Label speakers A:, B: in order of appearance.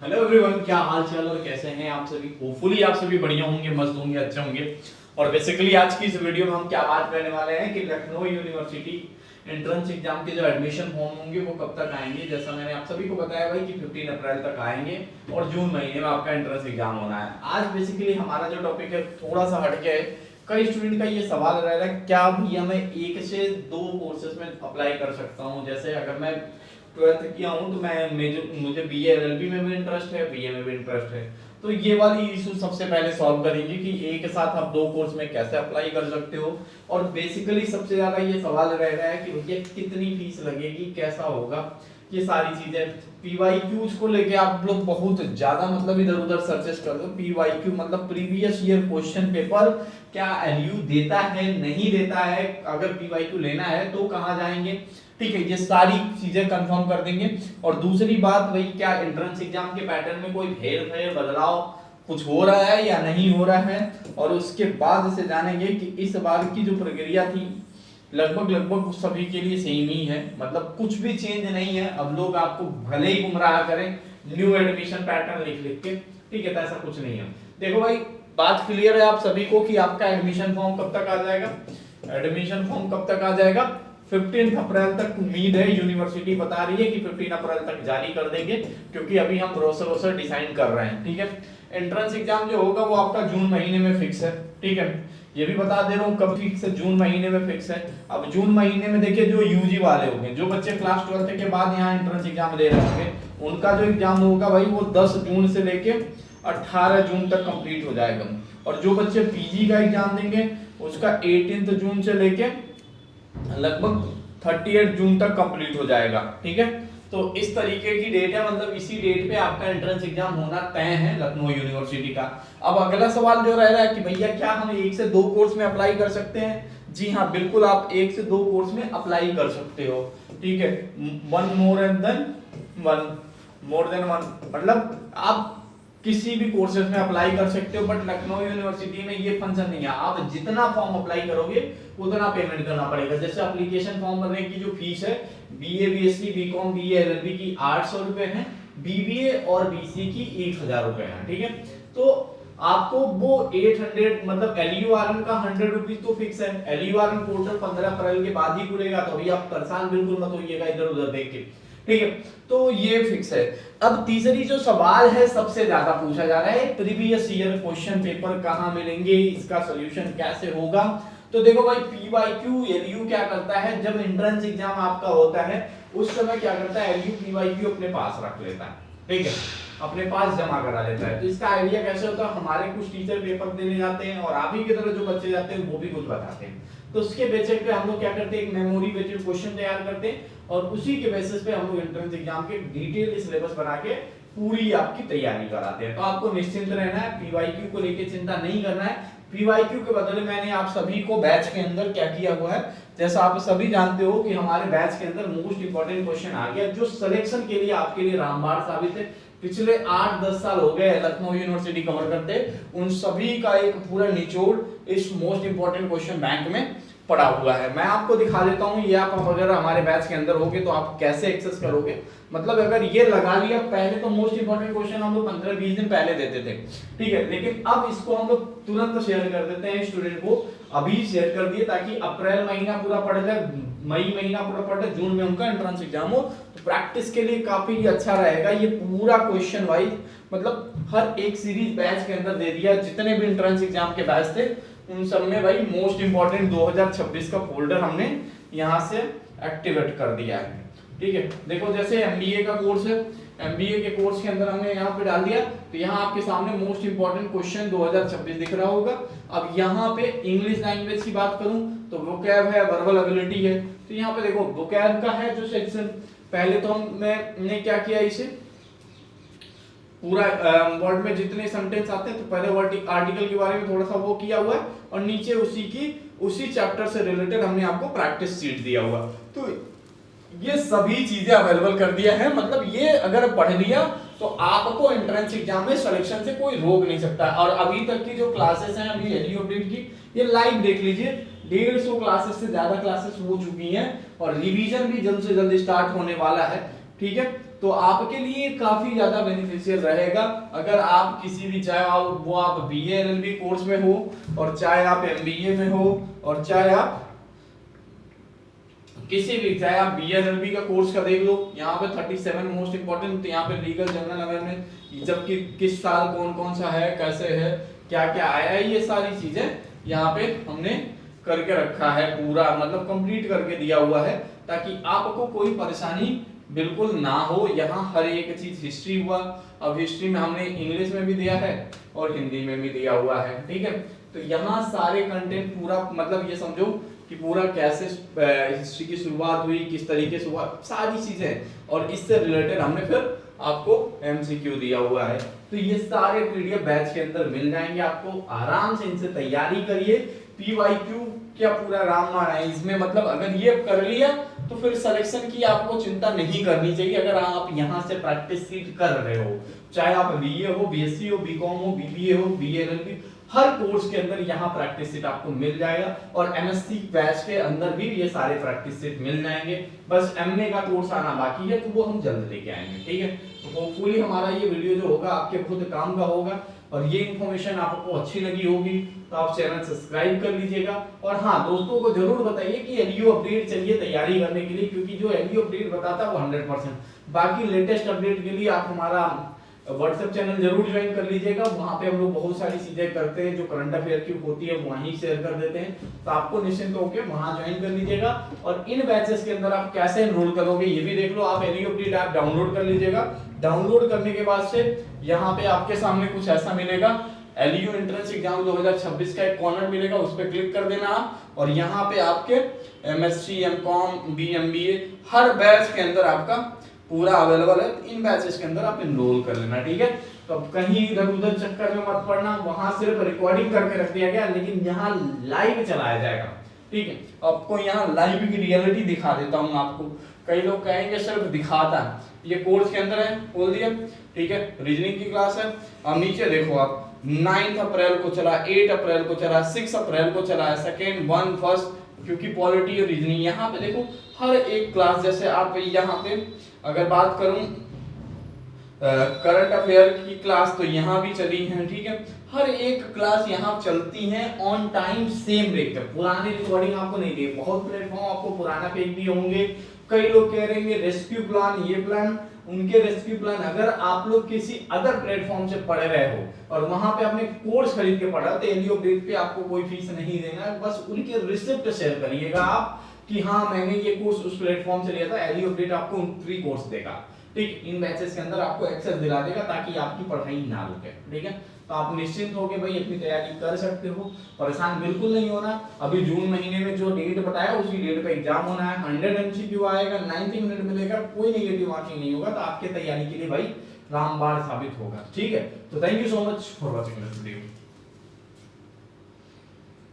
A: Hello everyone, क्या हाल चाल और कैसे हैं आप सभी। होपफुली आप सभी बढ़िया होंगे, मस्त होंगे, अच्छे होंगे। और बेसिकली आज की इस वीडियो में हम क्या बात करने वाले हैं कि लखनऊ यूनिवर्सिटी एंट्रेंस एग्जाम के जो एडमिशन फॉर्म होंगे वो कब तक आएंगे। जैसा मैंने आप सभी को बताया भाई कि 15 अप्रैल तक आएंगे और जून महीने में आपका एंट्रेंस एग्जाम होना है। आज बेसिकली हमारा जो टॉपिक है थोड़ा सा हटके है। कई स्टूडेंट का ये सवाल रह रहा है, क्या भैया मैं एक से दो कोर्सेज में अप्लाई कर सकता हूँ। जैसे अगर मैं 12th किया हूँ तो मुझे बीए एलएलबी में भी इंटरेस्ट है, बीए में भी इंटरेस्ट है। तो ये वाली इशू सबसे पहले सॉल्व करेंगे कि एक साथ आप दो कोर्स में कैसे अप्लाई कर सकते हो। और बेसिकली सबसे ज्यादा ये सवाल रह रहा है कि भैया कितनी फीस लगेगी, कैसा होगा, ये सारी चीजें। पीवाईक्यूज को लेके आप लोग बहुत ज्यादा मतलब इधर उधर सर्चेस कर दो। पीवाईक्यू मतलब प्रीवियस ईयर क्वेश्चन पेपर, क्या एलयू देता है नहीं देता है, अगर पीवाईक्यू लेना है तो कहाँ जाएंगे। ठीक है, ये सारी चीजें कंफर्म कर देंगे। और दूसरी बात वही, क्या एंट्रेंस एग्जाम के पैटर्न में कोई फेर फेर बदलाव कुछ हो रहा है या नहीं हो रहा है। और उसके बाद से जानेंगे कि इस बार की जो प्रक्रिया थी लगभग लगभग सभी के लिए सेम ही है, मतलब कुछ भी चेंज नहीं है। अब लोग आपको भले ही गुमराह करें न्यू एडमिशन पैटर्न लिख लिख के, ठीक है, तो ऐसा कुछ नहीं है। देखो भाई, बात क्लियर है आप सभी को कि आपका एडमिशन फॉर्म कब तक आ जाएगा। एडमिशन फॉर्म कब तक आ जाएगा, 15 अप्रैल तक उम्मीद है। यूनिवर्सिटी बता रही है कि 15 अप्रैल तक जारी कर देंगे, क्योंकि अभी हम रोसर डिसाइड कर रहे हैं। ठीक है, एंट्रेंस एग्जाम जो होगा वो आपका जून महीने में फिक्स है। ठीक है, ये भी बता दे रहा हूँ कब फिक्स है, जून महीने में फिक्स है। अब जून महीने में देखिए, जो यूजी वाले होंगे, जो बच्चे क्लास 12 के बाद यहाँ एंट्रेंस एग्जाम दे रहे होंगे, उनका जो एग्जाम होगा भाई वो 10 जून से लेके 18 जून तक कंप्लीट हो जाएगा। और जो बच्चे पीजी का एग्जाम देंगे उसका 18 जून से लेके लगभग 38 जून तक कंप्लीट हो जाएगा। ठीक है, तो इस तरीके की डेट है, मतलब इसी डेट पे आपका एंट्रेंस एग्जाम होना तय है लखनऊ यूनिवर्सिटी का। अब अगला सवाल जो रह रहा है कि भैया क्या हम एक से दो कोर्स में अप्लाई कर सकते हैं। जी हाँ, बिल्कुल आप एक से दो कोर्स में अप्लाई कर सकते हो। ठीक है, वन मोर देन वन, मतलब आप किसी भी कोर्सेज में अप्लाई कर सकते हो। बट लखनऊ यूनिवर्सिटी में ये फंक्शन नहीं है, आप जितना फॉर्म अप्लाई करोगे उतना पेमेंट करना पड़ेगा। जैसे एप्लीकेशन फॉर्म भरने की जो फीस है, BA BSc BCom BA LLB की 800 रुपए है, बीबीए और बीसी की 1000 रुपए है। ठीक है, तो आपको वो 800 मतलब एलयूआरएन का 100 रुपीज तो फिक्स है। एलयूआरएन पोर्टल 15 अप्रैल के बाद ही खुलेगा, तो अभी आप परेशान बिल्कुल मत होइएगा इधर उधर देख के। ठीक है, तो ये फिक्स है। अब तीसरी जो सवाल है सबसे ज्यादा पूछा जा रहा है, प्रीवियस ईयर क्वेश्चन पेपर कहां मिलेंगे, इसका सॉल्यूशन कैसे होगा। तो देखो भाई, पीवाईक्यू एलयू क्या करता है, जब एंट्रेंस एग्जाम आपका होता है उस समय क्या करता है, एलयू पीवाईक्यू अपने पास रख लेता है। ठीक है, अपने पास जमा करा लेता है। तो इसका आइडिया कैसे होता है, हमारे कुछ टीचर पेपर देने जाते हैं और आप ही की तरह जो बच्चे जाते हैं वो भी कुछ बताते हैं। तो उसके बेसिस पे हम लोग क्या करते हैं, एक मेमोरी बेस्ड क्वेश्चन तैयार करते हैं और उसी के बेसिस पे हम लोग एंट्रेंस एग्जाम के डिटेल सिलेबस बना के पूरी आपकी तैयारी कराते हैं। तो आपको निश्चिंत रहना है, पीवाईक्यू को लेके चिंता नहीं करना है। पीवाईक्यू के बदले मैंने आप सभी को बैच के अंदर क्या किया हुआ है, जैसा आप सभी जानते हो कि हमारे बैच के अंदर मोस्ट इंपोर्टेंट क्वेश्चन आ गया, जो सिलेक्शन के लिए आपके लिए रामबाण साबित है। पिछले 8-10 साल हो गए लखनऊ यूनिवर्सिटी कवर करते, उन सभी का एक पूरा निचोड़ इस मोस्ट इंपोर्टेंट क्वेश्चन बैंक में पड़ा हुआ है। मैं आपको दिखा देता हूं, ये आप अगर हमारे बैच के अंदर होगे तो आप कैसे एक्सेस करोगे। मतलब अगर ये लगा लिया, पहले तो मोस्ट इंपोर्टेंट क्वेश्चन हम लोग 15-20 दिन पहले देते थे, ठीक है, लेकिन अब इसको हम लोग तुरंत शेयर कर देते हैं स्टूडेंट को, अभी शेयर कर दिए ताकि अप्रैल महीना पूरा पढ़ जाए, मई महीना पूरा पढ़ जाए, जून में उनका एंट्रेंस एग्जाम हो, तो प्रैक्टिस के लिए काफी अच्छा रहेगा। ये पूरा क्वेश्चन वाइज मतलब हर एक सीरीज बैच के अंदर दे दिया, जितने भी एंट्रेंस एग्जाम के बैच थे उन सब में भाई मोस्ट इंपोर्टेंट 2026 का फोल्डर हमने यहाँ से एक्टिवेट कर दिया है। ठीक है, देखो जैसे एमबीए का कोर्स है, एमबीए के कोर्स के अंदर हमने यहाँ पे डाल दिया, तो यहाँ आपके सामने मोस्ट इंपोर्टेंट क्वेश्चन 2026 दिख रहा होगा। अब यहाँ पे इंग्लिश लैंग्वेज की बात करूँ तो वोकैब है, वर्बल एबिलिटी है। तो यहाँ पे देखो वोकैब का है जो सेक्शन, पहले तो मैंने क्या किया, इसे पूरा वर्ड में जितने सेंटेंस आते हैं तो पहले वर्ड आर्टिकल के बारे में थोड़ा सा वो किया हुआ है, और नीचे उसी चैप्टर से रिलेटेड हमने आपको प्रैक्टिस शीट दिया हुआ। तो ये सभी चीजें अवेलेबल कर दिया है, मतलब ये अगर पढ़ लिया तो आपको एंट्रेंस एग्जाम में सिलेक्शन से कोई रोक नहीं सकता। और अभी तक की जो क्लासेस हैं अभी एलयू अपडेट की, ये लाइव देख लीजिए, 150 क्लासेस से ज्यादा क्लासेस हो चुकी हैं और रिवीजन भी जल्द से जल्द स्टार्ट होने वाला है। ठीक है, तो आपके लिए काफी ज्यादा बेनिफिशियल रहेगा। अगर आप किसी भी, चाहे आप बीए एलएलबी कोर्स में हो, और चाहे आप एमबीए में हो, और चाहे आप किसी भी, चाहे आप बीएलएलबी का कोर्स का देख लो, यहाँ पे 37 मोस्ट इंपोर्टेंट, यहाँ पे लीगल जनरल अवेयरनेस, जबकि किस साल कौन कौन सा है, कैसे है, क्या क्या आया है, ये सारी चीजें यहाँ पे हमने करके रखा है, पूरा मतलब कंप्लीट करके दिया हुआ है, ताकि आपको कोई परेशानी बिल्कुल ना हो। यहाँ हर एक चीज, हिस्ट्री हुआ, अब हिस्ट्री में हमने इंग्लिश में भी दिया है और हिंदी में भी दिया हुआ है, ठीक है। तो यहाँ सारे कंटेंट पूरा, मतलब ये समझो कि पूरा कैसे हिस्ट्री की शुरुआत हुई, किस तरीके से हुआ, सारी चीजें, और इससे रिलेटेड हमने फिर आपको एमसीक्यू दिया हुआ है। तो ये सारे पीडीएफ बैच के अंदर मिल जाएंगे आपको, आराम से इनसे तैयारी करिए। पीवाईक्यू क्या पूरा रामबाण है इसमें, मतलब अगर ये कर लिया तो फिर सिलेक्शन की आपको चिंता नहीं करनी चाहिए। अगर आप यहाँ से प्रैक्टिस सीट कर रहे हो, चाहे आप बीए हो, बीएससी हो, बीकॉम हो, बीबीए हो, बीएलएलबी, हर कोर्स के अंदर यहाँ प्रैक्टिस सेट आपको मिल जाएगा, और एमएससी बैच के अंदर भी ये सारे प्रैक्टिस सेट मिल जाएंगे। बस एमए का कोर्स आना बाकी है, तो वो हम जल्द लेके आएंगे, ठीक है। तो होपफुली हमारा ये वीडियो जो होगा आपके खुद काम का होगा, और ये इन्फॉर्मेशन आपको अच्छी लगी होगी तो आप चैनल सब्सक्राइब कर लीजिएगा। और हाँ, दोस्तों को जरूर बताइए कि एलयू अपडेट चाहिए तैयारी करने के लिए, क्योंकि जो एलयू अपडेट बताता है वो 100%। बाकी लेटेस्ट अपडेट के लिए आप हमारा व्हाट्सएप चैनल जरूर ज्वाइन कर लीजिएगा, वहां पे हम लोग बहुत सारी चीजें करते हैं, जो करंट अफेयर की होती है वहीं शेयर कर देते हैं, तो आपको निश्चिंत होकर वहां ज्वाइन कर लीजिएगा। और इन बैचेस के अंदर आप कैसे एनरोल करोगे ये भी देख लो, आप एलयू अपडेट ऐप डाउनलोड कर लीजिएगा। डाउनलोड करने के बाद से यहाँ पे आपके सामने कुछ ऐसा मिलेगा, एलयू एंट्रेंस एग्जाम 2026 का एक कॉर्नर मिलेगा, उस पर क्लिक कर देना आप, और यहाँ पे आपके एमएससी, एमकॉम, बीएमबीए हर बैच के अंदर आपका पूरा अवेलेबल है। इन बैचेस के अंदर आप एनरोल कर लेना, ठीक है। तो अब कहीं इधर उधर चक्कर में मत पड़ना, वहां सिर्फ रिकॉर्डिंग करके रख दिया गया, लेकिन यहाँ लाइव चलाया जाएगा, ठीक है। आपको यहाँ लाइव की रियलिटी दिखा देता हूँ आपको। कई लोग कहेंगे सिर्फ दिखाता है, ये कोर्स के अंदर है, बोल दिया, ठीक है। रीजनिंग की क्लास है, अब नीचे देखो आप, 9 अप्रैल को चला, 8 अप्रैल को चला, 6 अप्रैल को चला है, सेकेंड, 1, फर्स्ट, क्योंकि पॉलिटी और रीजनिंग यहाँ पे देखो हर एक क्लास, जैसे आप यहाँ पे अगर बात करूं करंट अफेयर की क्लास तो यहाँ भी चली है, ठीक है। हर एक क्लास यहाँ चलती है ऑन टाइम, सेम रेट पे। पुरानी रिकॉर्डिंग आपको नहीं दी, बहुत प्लेटफॉर्म आपको पुराना पेज भी होंगे। कई लोग कह रहे हैं रेस्क्यू प्लान, ये प्लान, उनके रेस्क्यू प्लान अगर आप लोग किसी अदर प्लेटफॉर्म से पढ़ रहे हो और वहां पे आपने कोर्स खरीद के पढ़ा, तो एलयू अपडेट पे आपको कोई फीस नहीं देना है, बस उनके रिसिप्ट शेयर करिएगा आप कि हाँ मैंने ये कोर्स उस प्लेटफॉर्म से लिया था। एलयू अपडेट आपको फ्री कोर्स देगा, ठीक। इन बैचेस के अंदर आपको एक्सेस दिला देगा ताकि आपकी पढ़ाई ना रुके, ठीक है। तो आप निश्चिंत होके भाई अपनी तैयारी कर सकते हो, परेशान बिल्कुल नहीं होना। अभी जून महीने में जो डेट बताया उसी डेट पे एग्जाम होना है, 100 एमसीक्यू आएगा, 90 मिनट मिलेगा, कोई नेगेटिव मार्किंग नहीं होगा, तो आपके तैयारी के लिए भाई रामबाण साबित होगा, ठीक है। तो thank you so much for watching this video.